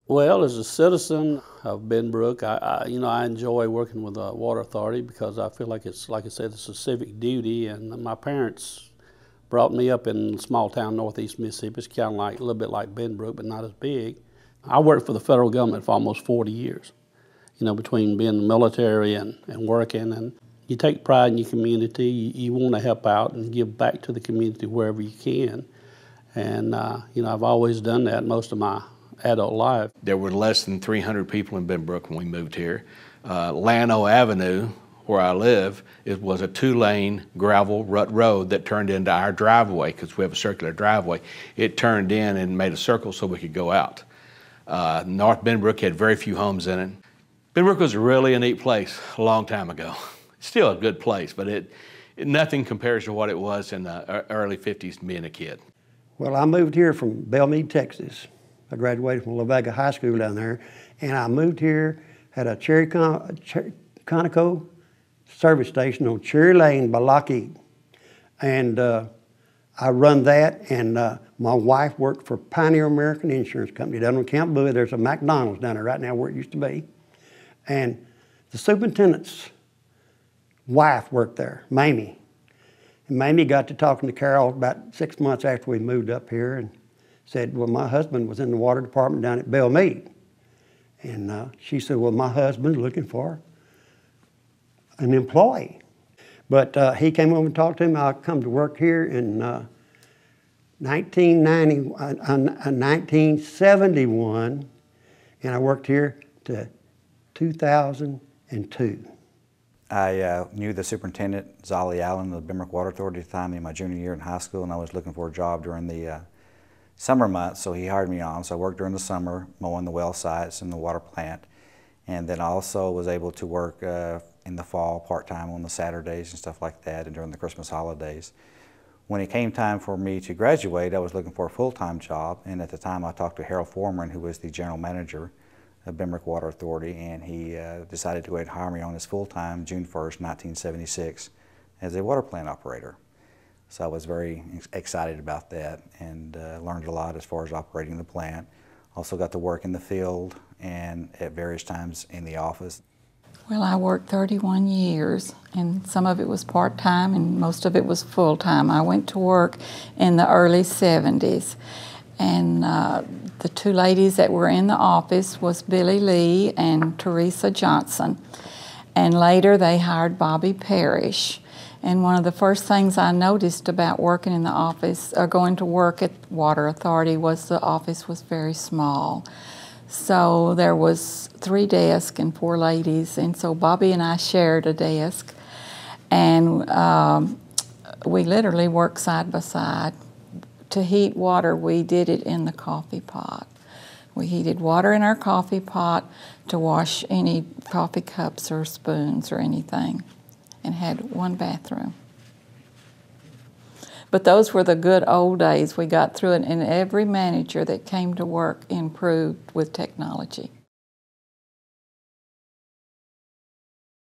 Well, as a citizen of Benbrook, I enjoy working with the Water Authority because I feel like like I said, it's a civic duty. And my parents brought me up in a small town northeast Mississippi. It's kind of like a little bit like Benbrook, but not as big. I worked for the federal government for almost 40 years. Between being in the military and working, and you take pride in your community. You want to help out and give back to the community wherever you can. And I've always done that most of my adult life. There were less than 300 people in Benbrook when we moved here. Llano Avenue, where I live, it was a 2-lane gravel rut road that turned into our driveway because we have a circular driveway. It turned in and made a circle so we could go out. North Benbrook had very few homes in it. Benbrook was really a neat place a long time ago. It's still a good place, but nothing compares to what it was in the early 50s being a kid. Well, I moved here from Belmead, Texas. I graduated from La Vega High School down there, and I moved here at a Conoco service station on Cherry Lane by Lockheed. And I run that, and my wife worked for Pioneer American Insurance Company down on Camp Bowie. There's a McDonald's down there right now where it used to be. And the superintendent's wife worked there, Mamie. And Mamie got to talking to Carol about 6 months after we moved up here and said, well, my husband was in the water department down at Belmead. And she said, well, my husband's looking for an employee. But he came over and talked to me. I come to work here in 1971, and I worked here to 2002. I knew the superintendent, Zolly Allen, of the Benbrook Water Authority at the time in my junior year in high school, and I was looking for a job during the summer months, so he hired me on. So I worked during the summer, mowing the well sites and the water plant. And then I also was able to work in the fall part-time on the Saturdays and stuff like that, and during the Christmas holidays. When it came time for me to graduate, I was looking for a full-time job, and at the time I talked to Harold Foreman, who was the general manager of Benbrook Water Authority, and he decided to go ahead and hire me on as full-time June 1st, 1976, as a water plant operator. So I was very excited about that and learned a lot as far as operating the plant. Also got to work in the field and at various times in the office. Well, I worked 31 years, and some of it was part-time and most of it was full-time. I went to work in the early 70s, and the two ladies that were in the office was Billy Lee and Teresa Johnson. And later they hired Bobby Parrish. And one of the first things I noticed about working in the office, or going to work at Water Authority, was the office was very small. So there was 3 desks and 4 ladies, and so Bobby and I shared a desk. And we literally worked side by side. To heat water, we did it in the coffee pot. We heated water in our coffee pot to wash any coffee cups or spoons or anything, and had one bathroom. But those were the good old days. We got through it, and every manager that came to work improved with technology.